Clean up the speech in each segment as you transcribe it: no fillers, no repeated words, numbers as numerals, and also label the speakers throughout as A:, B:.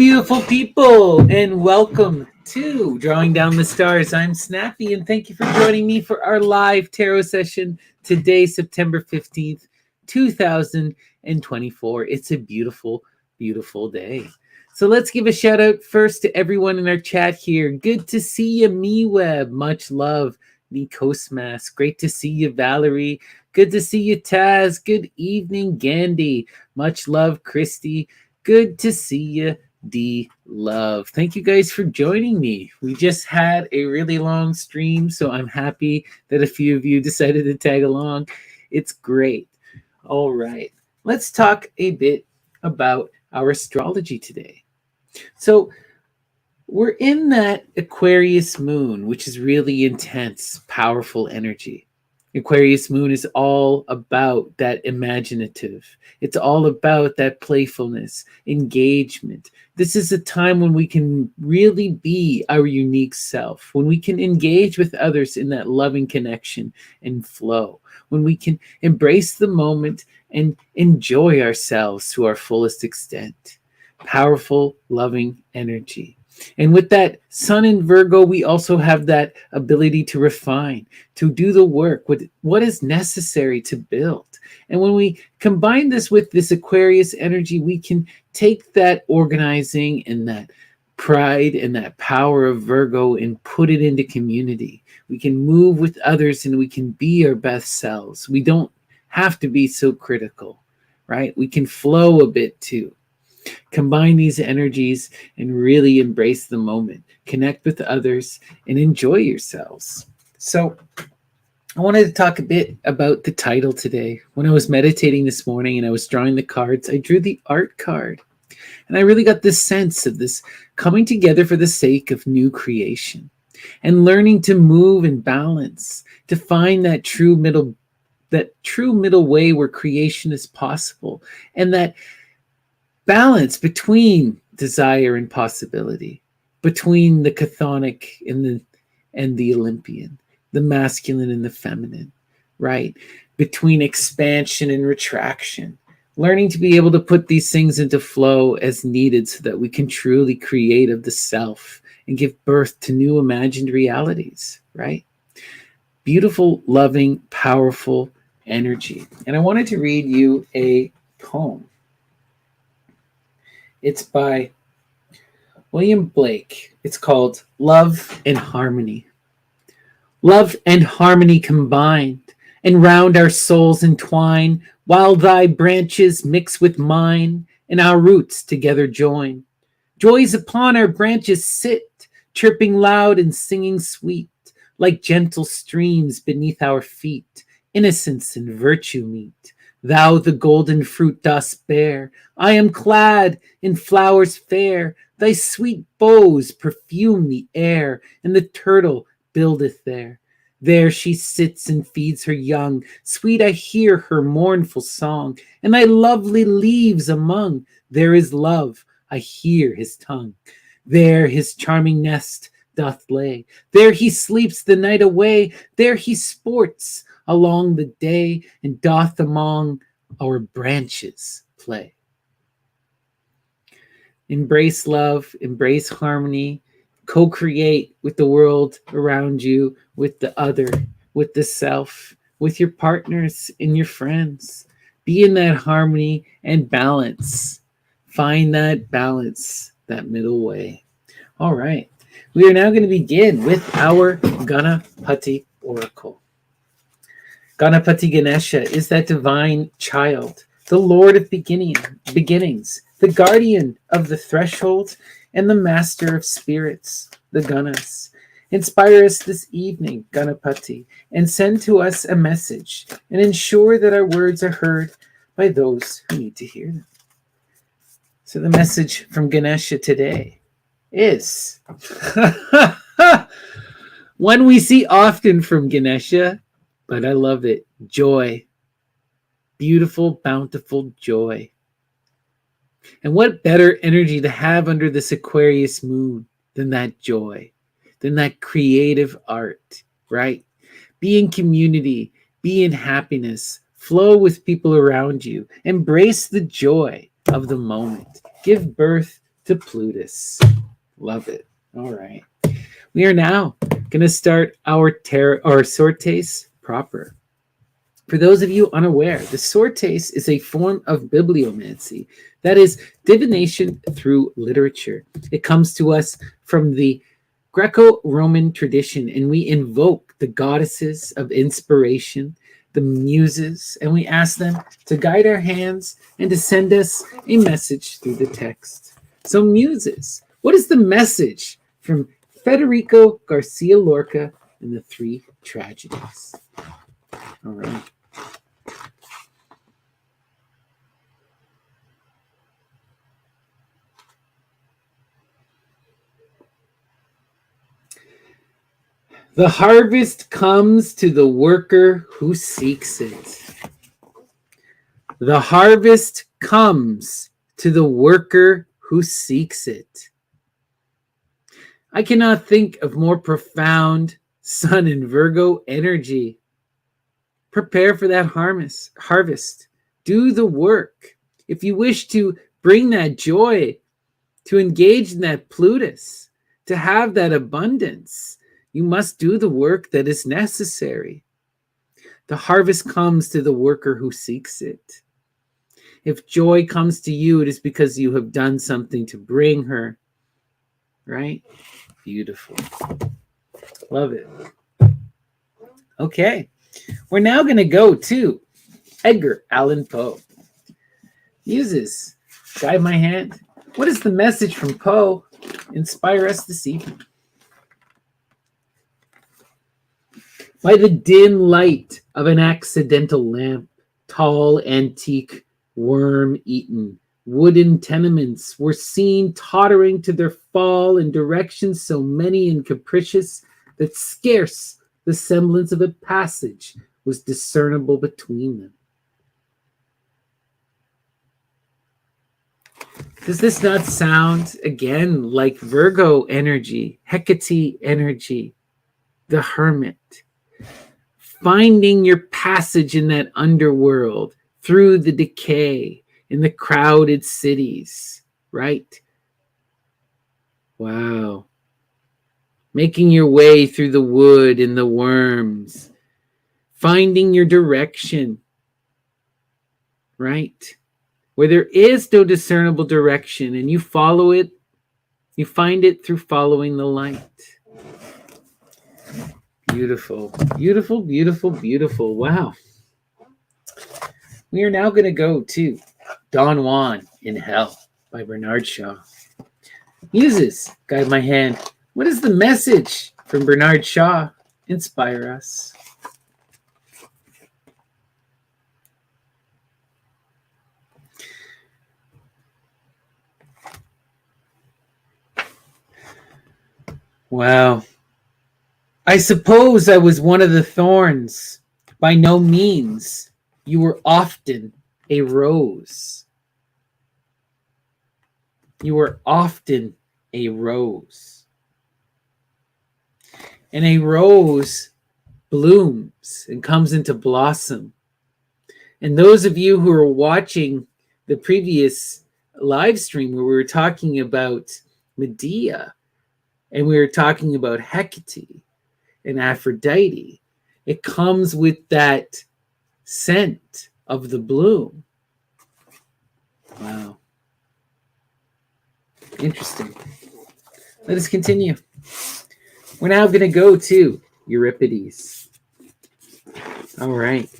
A: beautiful people, and welcome to Drawing Down the Stars. I'm Snappy, and thank you for joining me for our live tarot session today, September 15th, 2024. It's a beautiful, beautiful day. So let's give a shout out first to everyone in our chat here. Good to see you, MeWeb. Much love, Nikosmas. Great to see you, Valerie. Good to see you, Taz. Good evening, Gandhi. Much love, Christy. Good to see you, D Love. Thank you guys for joining me. We just had a really long stream, so I'm happy that a few of you decided to tag along. It's great. All right, let's talk a bit about our astrology today. So, we're in that Aquarius moon, which is really intense, powerful energy. Aquarius moon is all about that imaginative. It's all about that playfulness, engagement. This is a time when we can really be our unique self, when we can engage with others in that loving connection and flow, when we can embrace the moment and enjoy ourselves to our fullest extent. Powerful, loving energy. And with that sun in Virgo, we also have that ability to refine, to do the work, with what is necessary to build. And when we combine this with this Aquarius energy, we can take that organizing and that pride and that power of Virgo and put it into community. We can move with others and we can be our best selves. We don't have to be so critical, right? We can flow a bit too. Combine these energies and really embrace the moment, connect with others, and enjoy yourselves. So, I wanted to talk a bit about the title today. When I was meditating this morning and I was drawing the cards, I drew the art card. And I really got this sense of this coming together for the sake of new creation and learning to move and balance, to find that true middle way where creation is possible, and that balance between desire and possibility, between the chthonic and the Olympian, the masculine and the feminine, right? Between expansion and retraction, learning to be able to put these things into flow as needed so that we can truly create of the self and give birth to new imagined realities, right? Beautiful, loving, powerful energy. And I wanted to read you a poem. It's by William Blake. It's called Love and Harmony. Love and harmony combined, and round our souls entwine, while thy branches mix with mine, and our roots together join. Joys upon our branches sit, chirping loud and singing sweet, like gentle streams beneath our feet, innocence and virtue meet. Thou the golden fruit dost bear. I am clad in flowers fair. Thy sweet boughs perfume the air, and the turtle buildeth there. There she sits and feeds her young. Sweet I hear her mournful song, and thy lovely leaves among. There is love, I hear his tongue. There his charming nest doth lay. There he sleeps the night away. There he sports along the day, and doth among our branches play. Embrace love, embrace harmony, co-create with the world around you, with the other, with the self, with your partners and your friends. Be in that harmony and balance. Find that balance, that middle way. All right. We are now going to begin with our Ganapati Oracle. Ganapati Ganesha is that divine child, the Lord of beginnings, the guardian of the threshold, and the master of spirits, the Ganas. Inspire us this evening, Ganapati, and send to us a message, and ensure that our words are heard by those who need to hear them. So the message from Ganesha today is one we see often from Ganesha, but I love it. Joy. Beautiful, bountiful joy. And what better energy to have under this Aquarius moon than that joy, than that creative art, right? Be in community, be in happiness, flow with people around you, embrace the joy of the moment, give birth to Plutus. Love it. All right. We are now going to start our sortes proper. For those of you unaware, the sortes is a form of bibliomancy, that is, divination through literature. It comes to us from the Greco-Roman tradition, and we invoke the goddesses of inspiration, the muses, and we ask them to guide our hands and to send us a message through the text. So, muses, what is the message from Federico Garcia Lorca and the Three Tragedies? All right. The harvest comes to the worker who seeks it. The harvest comes to the worker who seeks it. I cannot think of more profound Sun and Virgo energy. Prepare for that harvest. Do the work. If you wish to bring that joy, to engage in that Plutus, to have that abundance, you must do the work that is necessary. The harvest comes to the worker who seeks it. If joy comes to you, it is because you have done something to bring her. Right? Beautiful. Love it. Okay. We're now going to go to Edgar Allan Poe. Muses, guide my hand. What is the message from Poe? Inspire us this evening. By the dim light of an accidental lamp, tall, antique, worm-eaten, wooden tenements were seen tottering to their fall in directions so many and capricious that scarce the semblance of a passage was discernible between them. Does this not sound, again, like Virgo energy, Hecate energy, the hermit? Finding your passage in that underworld, through the decay, in the crowded cities, right? Wow. Making your way through the wood and the worms, finding your direction, right? Where there is no discernible direction and you follow it, you find it through following the light. Beautiful, beautiful, beautiful, beautiful. Wow. We are now going to go to Don Juan in Hell by Bernard Shaw. Muses, guide my hand. What is the message from Bernard Shaw? Inspire us. Wow. I suppose I was one of the thorns. By no means. You were often a rose. You were often a rose. And a rose blooms and comes into blossom. And those of you who are watching the previous live stream where we were talking about Medea and we were talking about Hecate and Aphrodite, it comes with that scent of the bloom. Wow. Interesting. Let us continue. We're now going to go to Euripides. All right.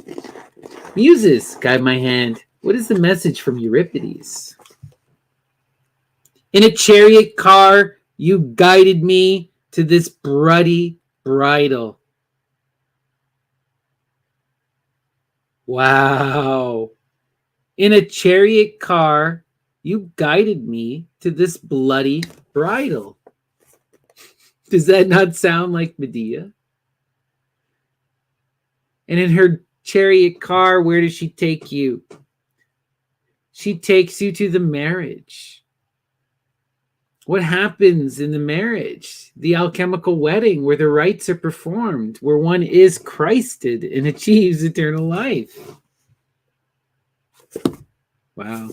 A: Muses, guide my hand. What is the message from Euripides? In a chariot car, you guided me to this bloody bridal. Wow. In a chariot car, you guided me to this bloody bridal. Does that not sound like Medea? And in her chariot car, where does she take you? She takes you to the marriage. What happens in the marriage? The alchemical wedding where the rites are performed, where one is Christed and achieves eternal life. Wow.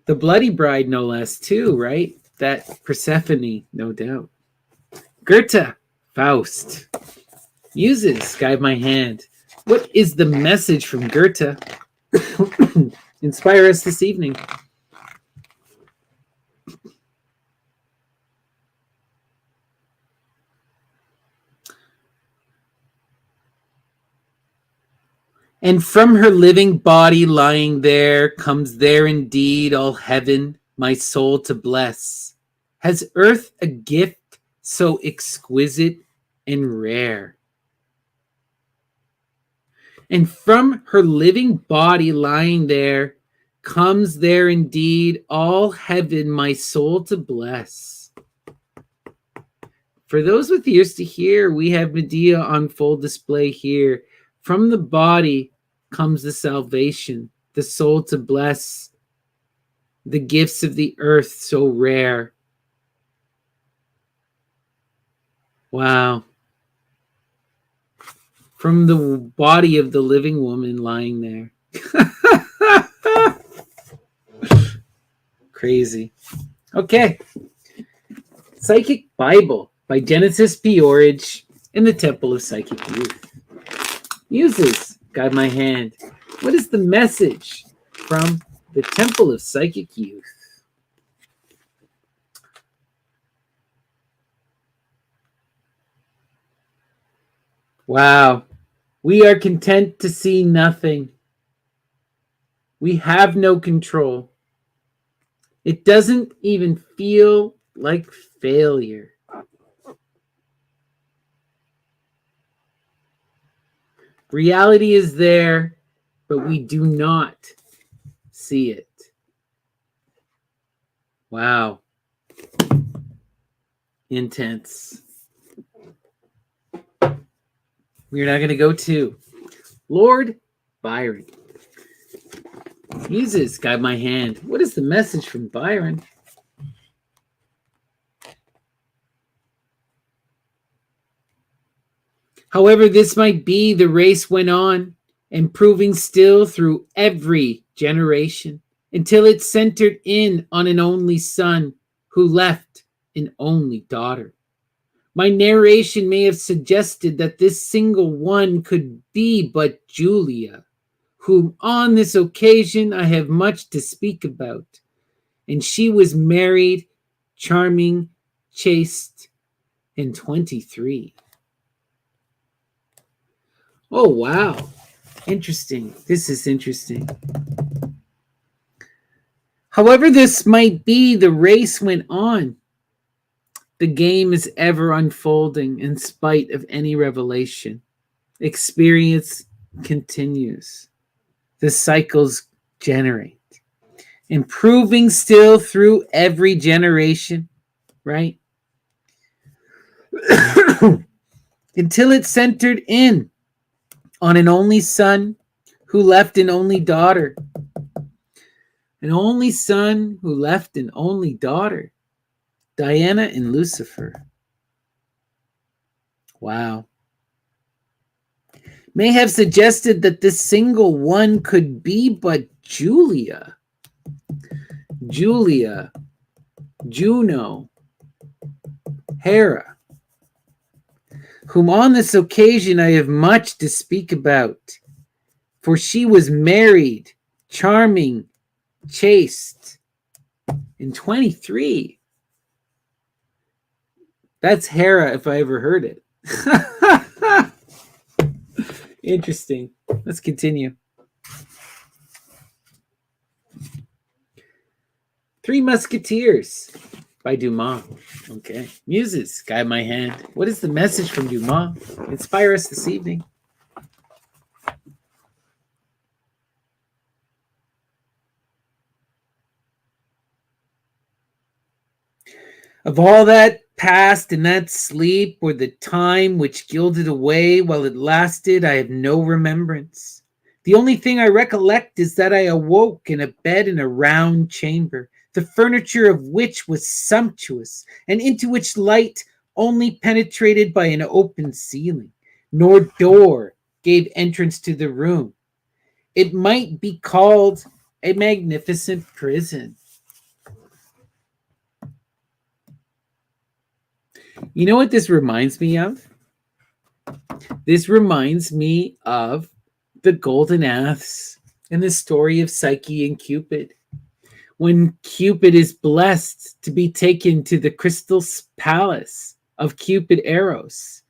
A: The bloody bride, no less, too, right? That Persephone, no doubt. Goethe, Faust. Muses, guide my hand. What is the message from Goethe? Inspire us this evening. And from her living body lying there comes there indeed all heaven, my soul to bless. Has earth a gift so exquisite and rare? And from her living body lying there comes there indeed all heaven, my soul to bless. For those with ears to hear, we have Medea on full display here. From the body comes the salvation, the soul to bless, the gifts of the earth so rare. Wow. From the body of the living woman lying there. Crazy. Okay. Psychic Bible by Genesis Peorage in the Temple of Psychic Youth. Muses, guide my hand. What is the message from the Temple of Psychic Youth? Wow. We are content to see nothing. We have no control. It doesn't even feel like failure. Reality is there, but we do not see it. Wow. Intense. We're now going to go to Lord Byron. Muses, guide my hand. What is the message from Byron? However this might be, the race went on, improving still through every generation, until it centered in on an only son who left an only daughter. My narration may have suggested that this single one could be but Julia, whom on this occasion I have much to speak about. And she was married, charming, chaste, and 23. Oh, wow. Interesting. This is interesting. However this might be, the race went on. The game is ever unfolding in spite of any revelation. Experience continues. The cycles generate. Improving still through every generation, right? Until it centered in on an only son who left an only daughter. An only son who left an only daughter. Diana and Lucifer. Wow. May have suggested that this single one could be but Julia. Julia, Juno, Hera, whom on this occasion I have much to speak about, for she was married, charming, chaste, and 23. That's Hera if I ever heard it. Interesting. Let's continue. Three Musketeers by Dumas. Okay. Muses, guide my hand. What is the message from Dumas? Inspire us this evening. Of all that past in that sleep, or the time which gilded away while it lasted, I have no remembrance. The only thing I recollect is that I awoke in a bed in a round chamber, the furniture of which was sumptuous, and into which light only penetrated by an open ceiling, nor door gave entrance to the room. It might be called a magnificent prison. You know what this reminds me of? This reminds me of the Golden Ass and the story of Psyche and Cupid. When Cupid is blessed to be taken to the crystal palace of Cupid Eros.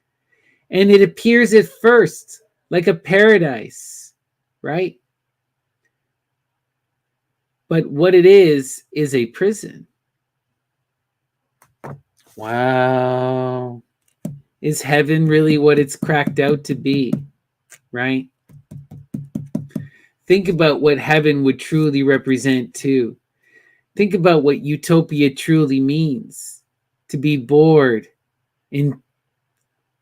A: And it appears at first like a paradise, right? But what it is a prison. Wow. Is heaven really what it's cracked out to be, right? Think about what heaven would truly represent too. Think about what utopia truly means. To be bored in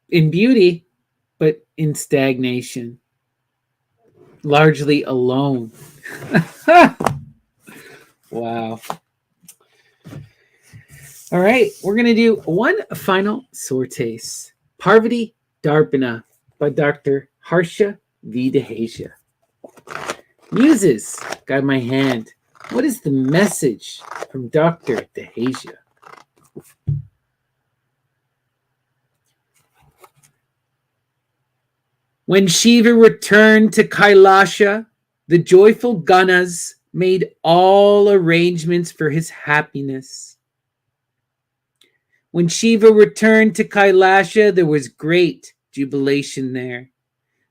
A: beauty, but in stagnation. Largely alone. Wow. All right, we're going to do one final sortaise. Parvati Darpana by Dr. Harsha V. Dehasia. Muses, guide my hand. What is the message from Dr. Dehasia? When Shiva returned to Kailasha, the joyful Ganas made all arrangements for his happiness. When Shiva returned to Kailasha, there was great jubilation there.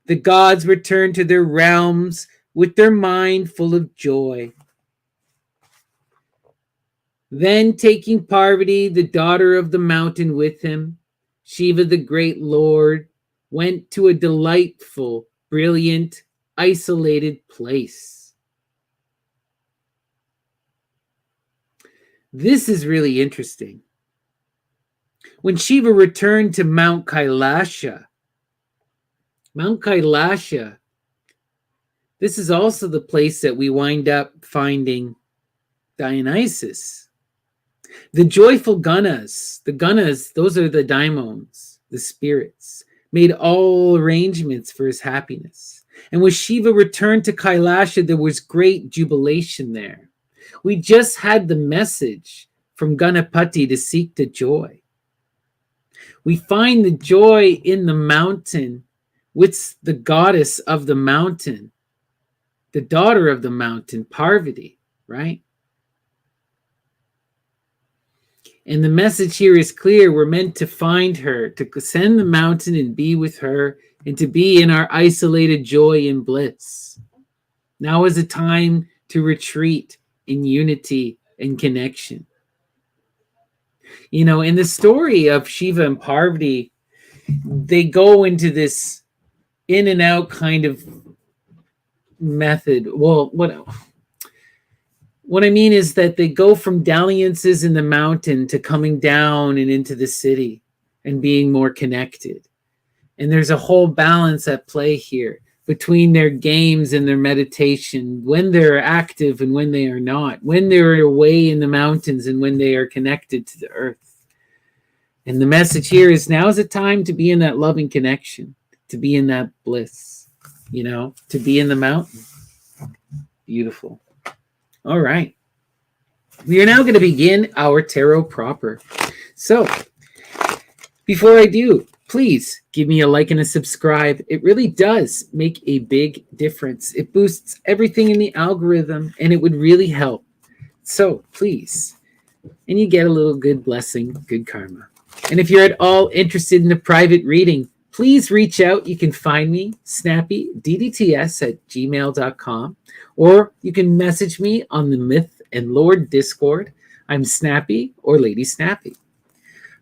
A: The gods returned to their realms with their mind full of joy. Then, taking Parvati, the daughter of the mountain, with him, Shiva, the great lord, went to a delightful, brilliant, isolated place. This is really interesting. When Shiva returned to Mount Kailasha, this is also the place that we wind up finding Dionysus. The joyful Ganas, those are the daimons, the spirits, made all arrangements for his happiness. And when Shiva returned to Kailasha, there was great jubilation there. We just had the message from Ganapati to seek the joy. We find the joy in the mountain with the goddess of the mountain, the daughter of the mountain, Parvati, right? And the message here is clear. We're meant to find her, to ascend the mountain and be with her, and to be in our isolated joy and bliss. Now is a time to retreat in unity and connection. You know, in the story of Shiva and Parvati, they go into this in and out kind of method. Well, what I mean is that they go from dalliances in the mountain to coming down and into the city and being more connected. And there's a whole balance at play here between their games and their meditation, when they're active and when they are not, when they're away in the mountains and when they are connected to the earth. And the message here is now is the time to be in that loving connection, to be in that bliss, you know, to be in the mountain. Beautiful. All right. We are now going to begin our tarot proper. So, before I do, please give me a like and a subscribe. It really does make a big difference. It boosts everything in the algorithm, and it would really help. So, please. And you get a little good blessing, good karma. And if you're at all interested in a private reading, please reach out. You can find me, Snappy, ddts@gmail.com, or you can message me on the Myth and Lord Discord. I'm Snappy or Lady Snappy.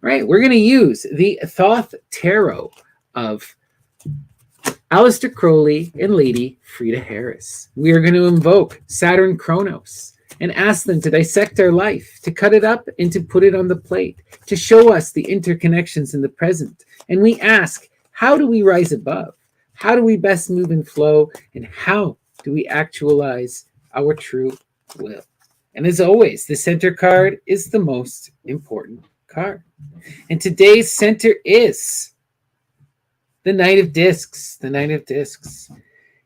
A: All right, we're going to use the Thoth Tarot of Aleister Crowley and Lady Frida Harris. We are going to invoke Saturn Kronos and ask them to dissect our life, to cut it up and to put it on the plate, to show us the interconnections in the present. And we ask, how do we rise above? How do we best move and flow? And how do we actualize our true will? And as always, the center card is the most important card. And today's center is the Knight of Discs. The Knight of Discs.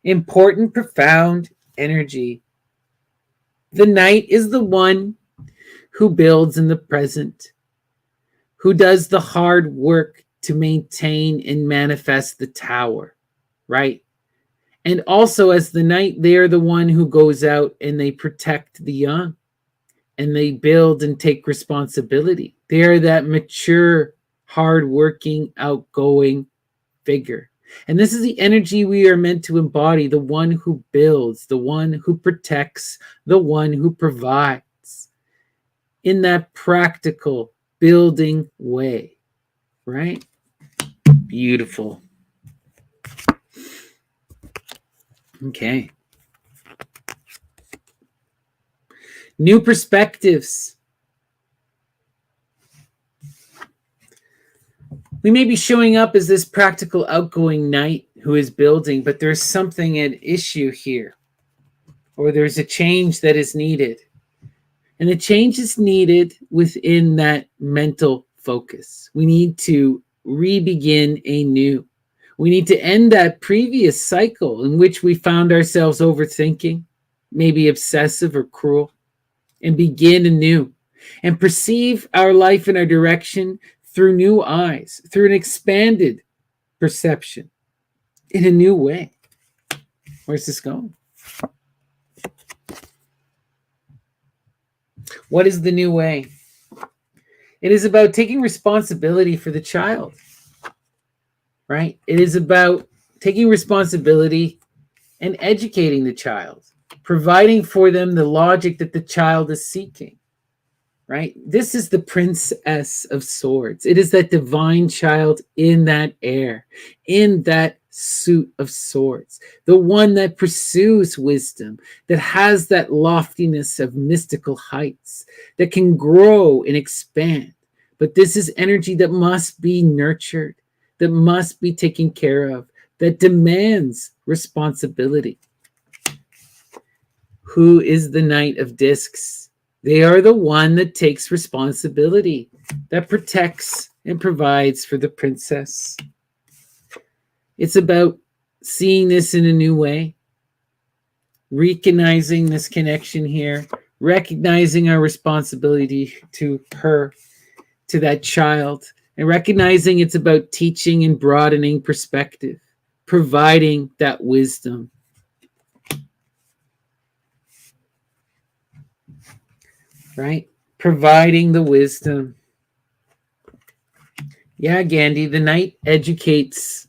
A: Important, profound energy. The Knight is the one who builds in the present, who does the hard work to maintain and manifest the tower, right? And also, as the knight, they're the one who goes out and they protect the young and they build and take responsibility. They're that mature, hardworking, outgoing figure. And this is the energy we are meant to embody, the one who builds, the one who protects, the one who provides in that practical building way, right? Beautiful. Okay. New perspectives. We may be showing up as this practical, outgoing knight who is building, but there's something at issue here, or there's a change that is needed. And the change is needed within that mental focus. We need to re-begin anew. We need to end that previous cycle in which we found ourselves overthinking, maybe obsessive or cruel, and begin anew and perceive our life and our direction through new eyes, through an expanded perception in a new way. Where's this going? What is the new way? It is about taking responsibility for the child, right? It is about taking responsibility and educating the child, providing for them the logic that the child is seeking, right? This is the Princess of Swords. It is that divine child in that air, in that suit of swords, the one that pursues wisdom, that has that loftiness of mystical heights, that can grow and expand. But this is energy that must be nurtured, that must be taken care of, that demands responsibility. Who is the Knight of Discs? They are the one that takes responsibility, that protects and provides for the princess. It's about seeing this in a new way, recognizing this connection here, recognizing our responsibility to her, to that child, and recognizing it's about teaching and broadening perspective, providing that wisdom. Right? Providing the wisdom. Yeah, Gandhi, the knight educates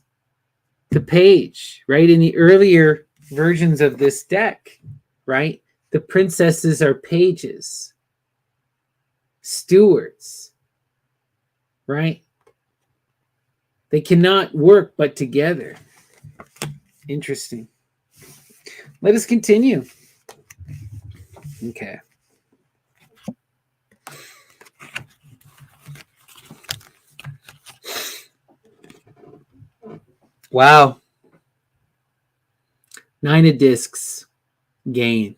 A: the page, right? In the earlier versions of this deck, right? The princesses are pages, stewards, right? They cannot work but together. Interesting. Let us continue. Okay. Wow. 9 of discs. Gain.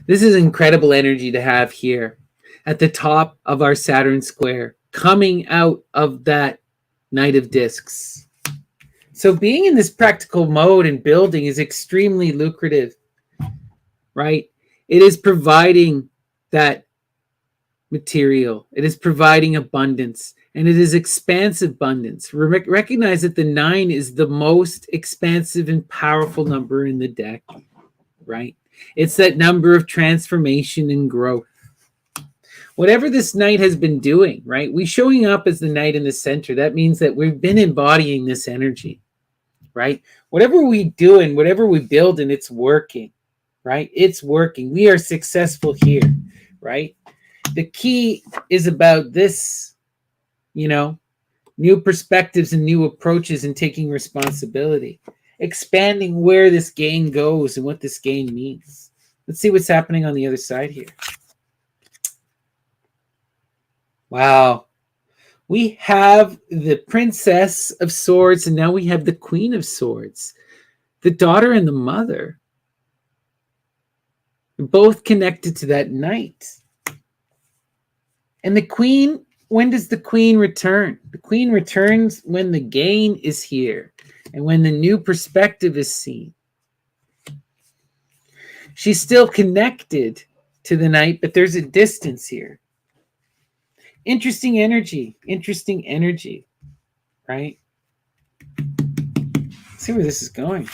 A: This is incredible energy to have here at the top of our Saturn square, coming out of that Knight of Discs. So being in this practical mode and building is extremely lucrative, right? It is providing that material. It is providing abundance, and it is expansive abundance. Recognize that the 9 is the most expansive and powerful number in the deck, right? It's that number of transformation and growth. Whatever this knight has been doing, right? We showing up as the knight in the center. That means that we've been embodying this energy, right? Whatever we do and whatever we build and it's working, right? It's working. We are successful here, right? The key is about this, new perspectives and new approaches and taking responsibility, expanding where this gain goes and what this gain means. Let's see what's happening on the other side here. Wow. We have the Princess of Swords, and now we have the Queen of Swords, the daughter and the mother, both connected to that knight. And the queen, when does the queen return? The queen returns when the gain is here and when the new perspective is seen. She's still connected to the knight, but there's a distance here. Interesting energy. Interesting energy. Right? Let's see where this is going.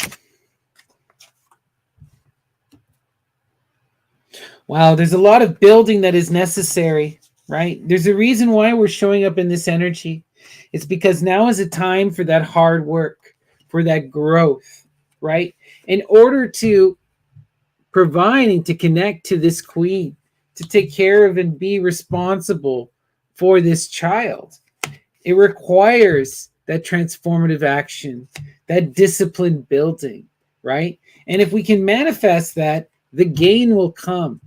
A: Wow, there's a lot of building that is necessary, right? There's a reason why we're showing up in this energy. It's because now is a time for that hard work, for that growth, right? In order to provide and to connect to this queen, to take care of and be responsible for this child, it requires that transformative action, that disciplined building, right? And if we can manifest that, the gain will come,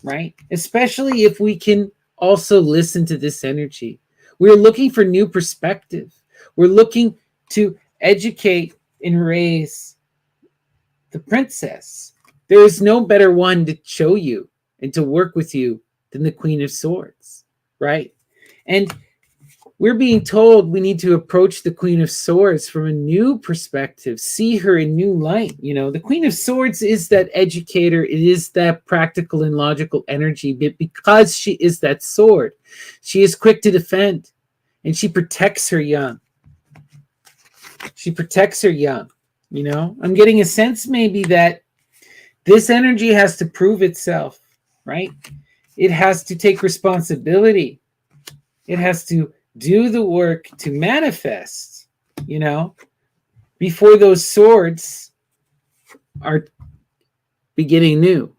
A: right? Especially if we can also listen to this energy. We're looking for new perspective. We're looking to educate and raise the princess. There is no better one to show you and to work with you than the Queen of Swords, right? And we're being told we need to approach the Queen of Swords from a new perspective, see her in new light. You know, the Queen of Swords is that educator, it is that practical and logical energy, but because she is that sword, she is quick to defend and she protects her young. She protects her young. You know, I'm getting a sense maybe that this energy has to prove itself, right? It has to take responsibility. It has to do the work to manifest, you know, before those swords are beginning new,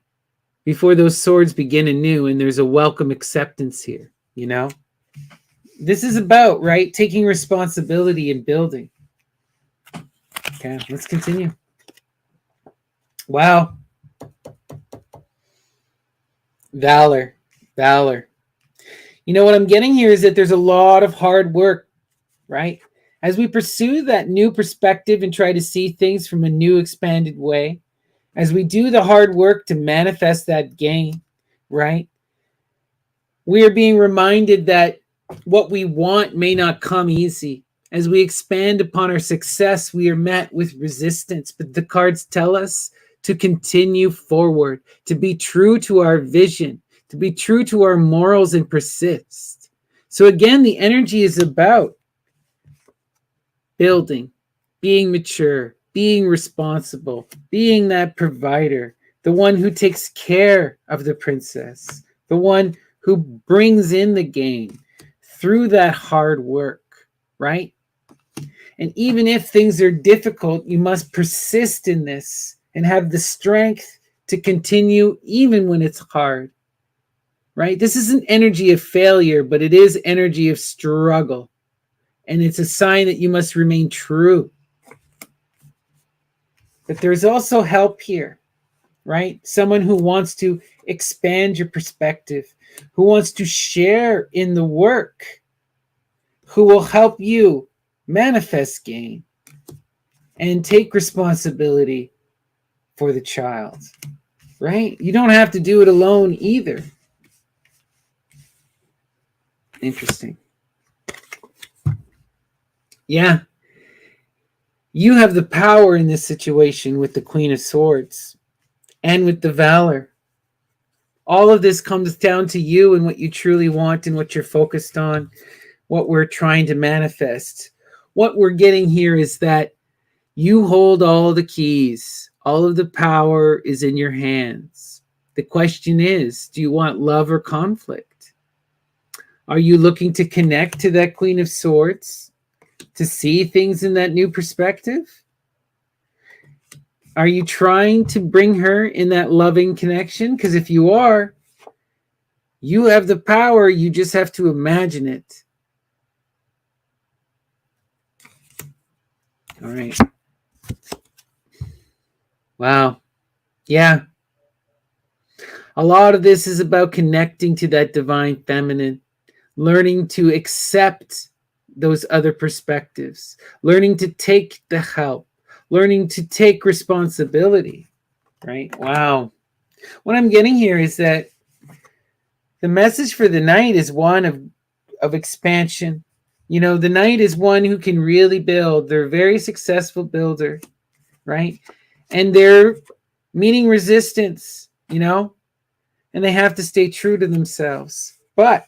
A: before those swords begin anew, and there's a welcome acceptance here, you know. This is about, right, taking responsibility and building. Okay, let's continue. Wow. Valor. Valor. You know, what I'm getting here is that there's a lot of hard work, right? As we pursue that new perspective and try to see things from a new expanded way, as we do the hard work to manifest that gain, right? We are being reminded that what we want may not come easy. As we expand upon our success, we are met with resistance, but the cards tell us to continue forward, to be true to our vision, to be true to our morals and persist. So again, the energy is about building, being mature, being responsible, being that provider, the one who takes care of the princess, the one who brings in the gain through that hard work, right? And even if things are difficult, you must persist in this and have the strength to continue even when it's hard, right? This isn't energy of failure, but it is energy of struggle. And it's a sign that you must remain true. But there's also help here, right? Someone who wants to expand your perspective, who wants to share in the work, who will help you manifest gain and take responsibility for the child, right? You don't have to do it alone either. Interesting. Yeah. You have the power in this situation with the Queen of Swords and with the Valor. All of this comes down to you and what you truly want and what you're focused on, what we're trying to manifest. What we're getting here is that you hold all the keys. All of the power is in your hands. The question is, do you want love or conflict? Are you looking to connect to that Queen of Swords? To see things in that new perspective? Are you trying to bring her in that loving connection? Because if you are, you have the power. You just have to imagine it. All right. Wow. Yeah. A lot of this is about connecting to that divine feminine, learning to accept those other perspectives, learning to take the help, learning to take responsibility, right? Wow. What I'm getting here is that the message for the knight is one of expansion. You know, the knight is one who can really build. They're a very successful builder, right? And they're meeting resistance, you know, and they have to stay true to themselves. But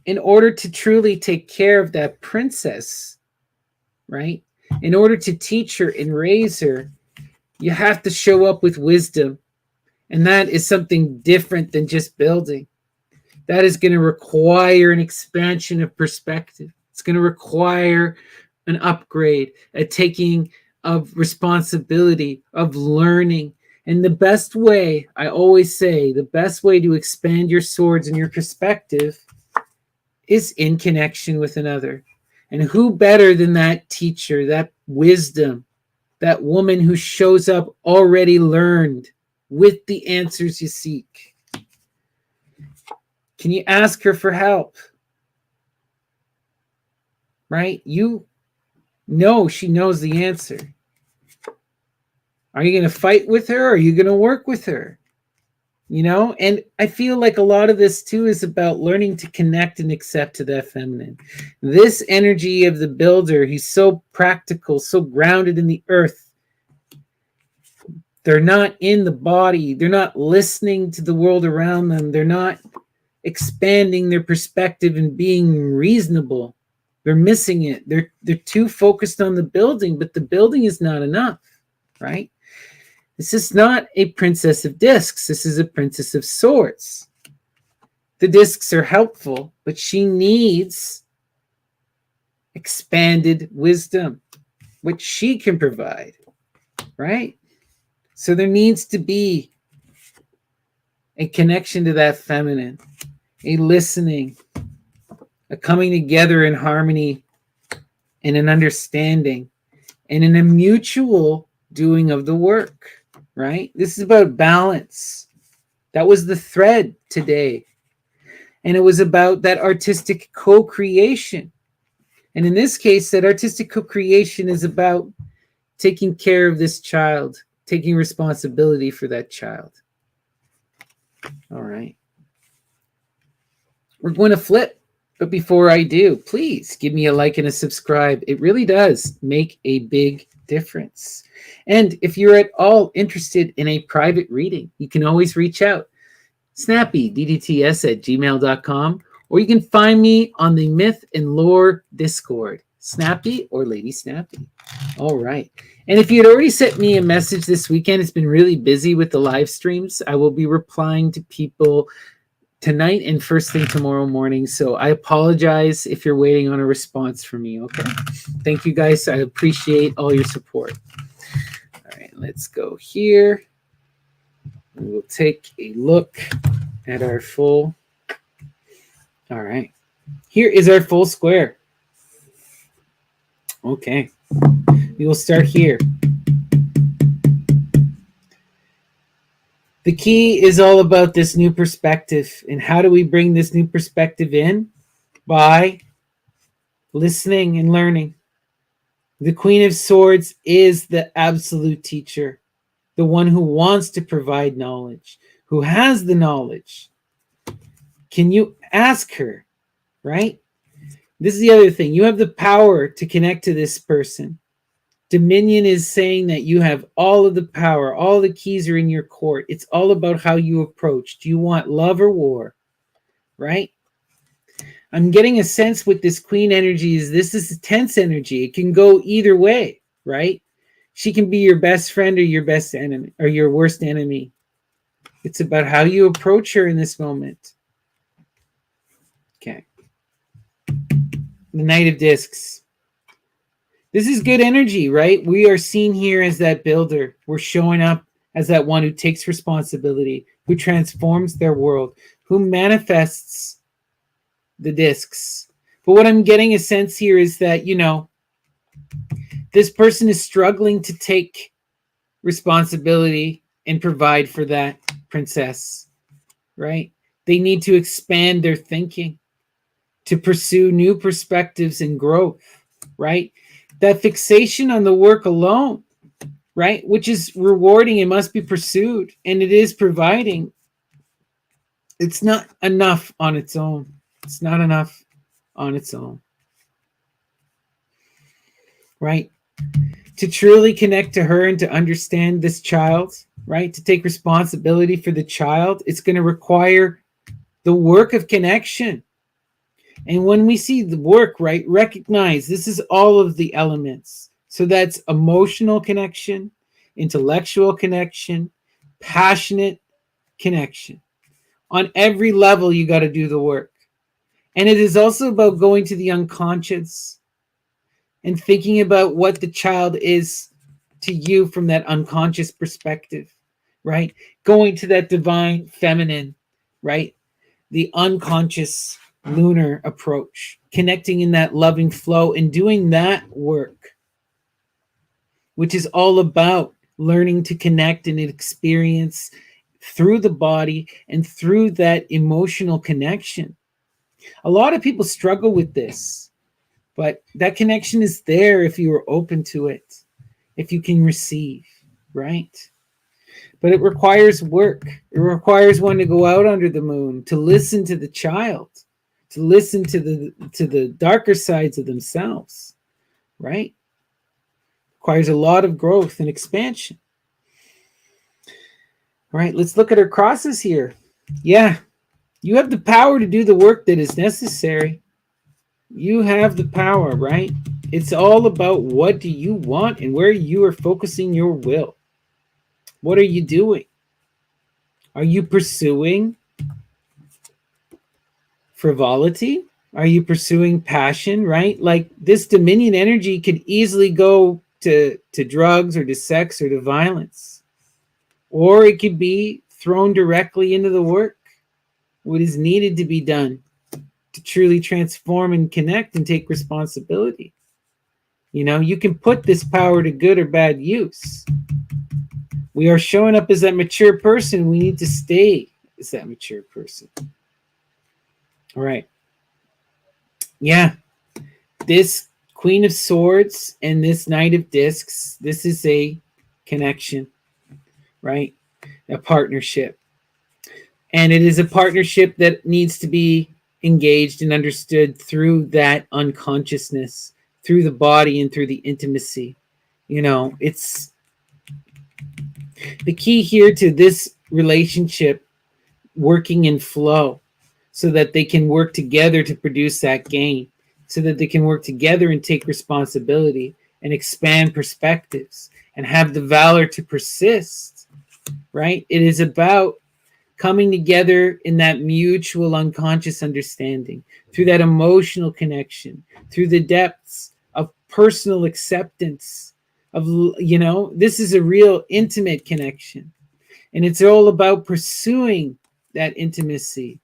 A: in order to truly take care of that princess, right? In order to teach her and raise her, you have to show up with wisdom. And that is something different than just building. That is going to require an expansion of perspective. It's going to require an upgrade, a taking of responsibility, of learning. And the best way, I always say, the best way to expand your swords and your perspective is in connection with another. And who better than that teacher, that wisdom, that woman who shows up already learned with the answers you seek? Can you ask her for help? Right? You know she knows the answer. Are you going to fight with her or are you going to work with her? You know, and I feel like a lot of this too is about learning to connect and accept to that feminine. This energy of the builder, he's so practical, so grounded in the earth. They're not in the body. They're not listening to the world around them. They're not expanding their perspective and being reasonable. They're missing it. They're too focused on the building, but the building is not enough, right? This is not a princess of discs. This is a princess of swords. The discs are helpful, but she needs expanded wisdom, which she can provide, right? So there needs to be a connection to that feminine, a listening, a coming together in harmony and an understanding, and in a mutual doing of the work. Right? This is about balance. That was the thread today. And it was about that artistic co-creation. And in this case, that artistic co-creation is about taking care of this child, taking responsibility for that child. All right. We're going to flip. But before I do, please give me a like and a subscribe. It really does make a big difference. And if you're at all interested in a private reading, you can always reach out. Snappy, ddts@gmail.com, or you can find me on the Myth and Lore Discord, Snappy or Lady Snappy. All right. And if you had already sent me a message this weekend, it's been really busy with the live streams. I will be replying to people tonight and first thing tomorrow morning. So I apologize if you're waiting on a response from me. Okay. Thank you guys. I appreciate all your support. All right, let's go here. We'll take a look at our full. All right. Here is our full square. Okay. We will start here. The key is all about this new perspective. And how do we bring this new perspective in? By listening and learning. The Queen of Swords is the absolute teacher, the one who wants to provide knowledge, who has the knowledge. Can you ask her, right? This is the other thing. You have the power to connect to this person. Dominion is saying that you have all of the power. All the keys are in your court. It's all about how you approach. Do you want love or war? Right? I'm getting a sense with this queen energy is this is a tense energy. It can go either way, right? She can be your best friend or your best enemy or your worst enemy. It's about how you approach her in this moment. Okay. The Knight of Discs. This is good energy, right? We are seen here as that builder. We're showing up as that one who takes responsibility, who transforms their world, who manifests the discs. But what I'm getting a sense here is that, you know, this person is struggling to take responsibility and provide for that princess, right? They need to expand their thinking to pursue new perspectives and growth, right? That fixation on the work alone, right, which is rewarding and must be pursued, and it is providing, it's not enough on its own. It's not enough on its own, right? To truly connect to her and to understand this child, right, to take responsibility for the child, it's going to require the work of connection. And when we see the work, right, recognize this is all of the elements. So that's emotional connection, intellectual connection, passionate connection. On every level, you got to do the work. And it is also about going to the unconscious and thinking about what the child is to you from that unconscious perspective, right? Going to that divine feminine, right? The unconscious lunar approach, connecting in that loving flow and doing that work, which is all about learning to connect and experience through the body and through that emotional connection. A lot of people struggle with this, but that connection is there if you are open to it, if you can receive, right? But it requires work. It requires one to go out under the moon, to listen to the child, to listen to the darker sides of themselves, right? Requires a lot of growth and expansion. All right, let's look at our crosses here. Yeah, you have the power to do the work that is necessary. You have the power, right? It's all about what do you want and where you are focusing your will. What are you doing? Are you pursuing frivolity? Are you pursuing passion, right? Like this dominion energy could easily go to drugs or to sex or to violence. Or it could be thrown directly into the work, what is needed to be done to truly transform and connect and take responsibility. You know, you can put this power to good or bad use. We are showing up as that mature person. We need to stay as that mature person. All right. Yeah. This Queen of Swords and this Knight of Discs, this is a connection, right? A partnership. And it is a partnership that needs to be engaged and understood through that unconsciousness, through the body and through the intimacy. You know, it's the key here to this relationship working in flow so that they can work together to produce that gain, so that they can work together and take responsibility and expand perspectives and have the valor to persist, right? It is about coming together in that mutual unconscious understanding, through that emotional connection, through the depths of personal acceptance of, you know, this is a real intimate connection. And it's all about pursuing that intimacy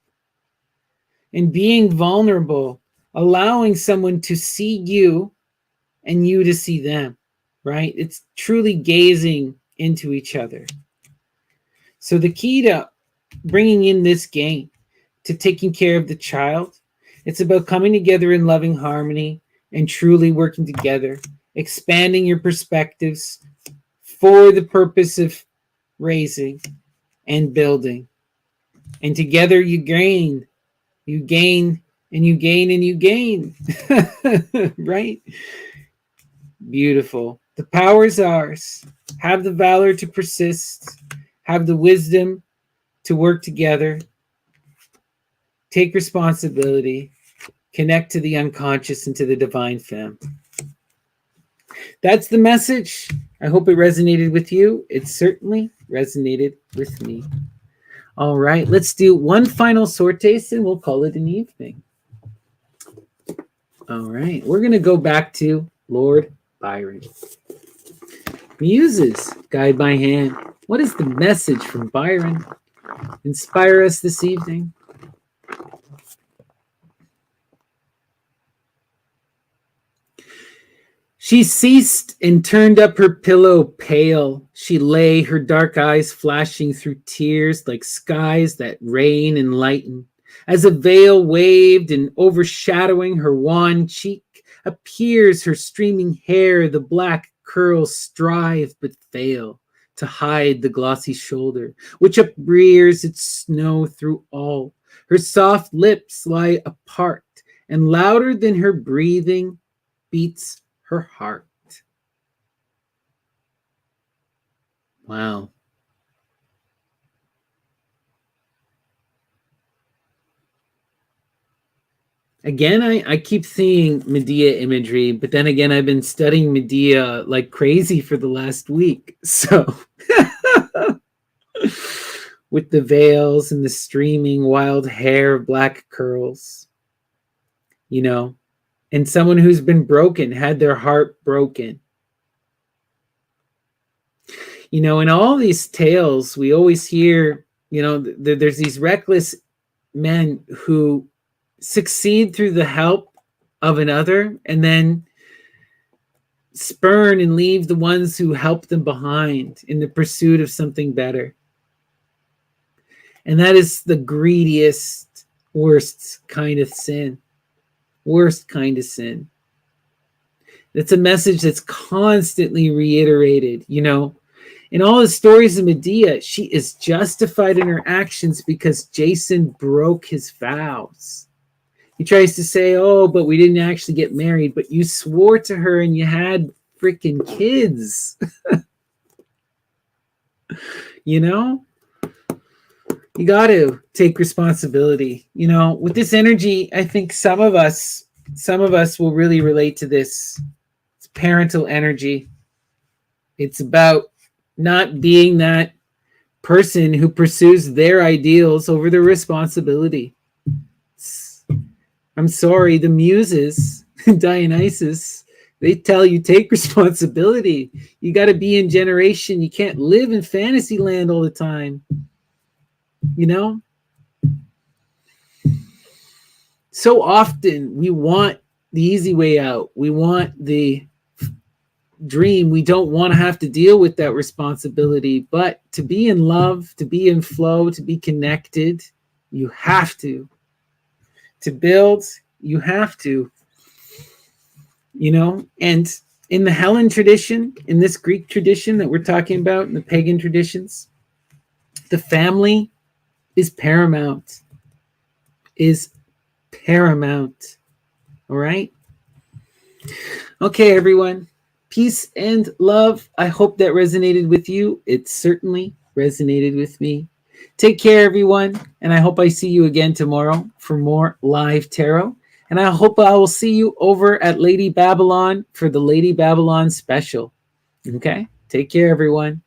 A: and being vulnerable, allowing someone to see you and you to see them, right? It's truly gazing into each other. So the key to bringing in this game, to taking care of the child, it's about coming together in loving harmony and truly working together, expanding your perspectives for the purpose of raising and building. And together you gain, you gain, and you gain, and you gain. Right? Beautiful. The power is ours. Have the valor to persist, have the wisdom to work together, take responsibility, connect to the unconscious and to the divine femme. That's the message. I hope it resonated with you. It certainly resonated with me. All right, let's do one final sortes and we'll call it an evening. All right, we're going to go back to Lord Byron. Muses, guide my hand. What is the message from Byron? Inspire us this evening. She ceased and turned up her pillow pale. She lay, her dark eyes flashing through tears like skies that rain and lighten. As a veil waved and overshadowing her wan cheek, appears her streaming hair, the black curls strive but fail to hide the glossy shoulder, which uprears its snow through all. Her soft lips lie apart, and louder than her breathing beats her heart. Wow. Again, I keep seeing Medea imagery, but then again, I've been studying Medea like crazy for the last week. So, with the veils and the streaming wild hair, black curls, you know, and someone who's been broken, had their heart broken. You know, in all these tales, we always hear, you know, there's these reckless men who succeed through the help of another and then spurn and leave the ones who help them behind in the pursuit of something better. And that is the greediest, worst kind of sin. Worst kind of sin. It's a message that's constantly reiterated, you know. In all the stories of Medea, she is justified in her actions because Jason broke his vows. He tries to say, oh, but we didn't actually get married, but you swore to her and you had freaking kids. You know? You got to take responsibility. You know, with this energy, I think some of us will really relate to this. It's parental energy. It's about not being that person who pursues their ideals over their responsibility. I'm sorry, the muses, Dionysus, they tell you take responsibility. You got to be in generation. You can't live in fantasy land all the time. You know? So often we want the easy way out. We want the dream. We don't want to have to deal with that responsibility. But to be in love, to be in flow, to be connected, you have to. To build, you have to. You know, and in the Hellen tradition, in this Greek tradition that we're talking about, in the pagan traditions, the family is paramount. Is paramount. All right? Okay, everyone. Peace and love. I hope that resonated with you. It certainly resonated with me. Take care, everyone. And I hope I see you again tomorrow for more live tarot. And I hope I will see you over at Lady Babylon for the Lady Babylon special. Okay? Take care, everyone.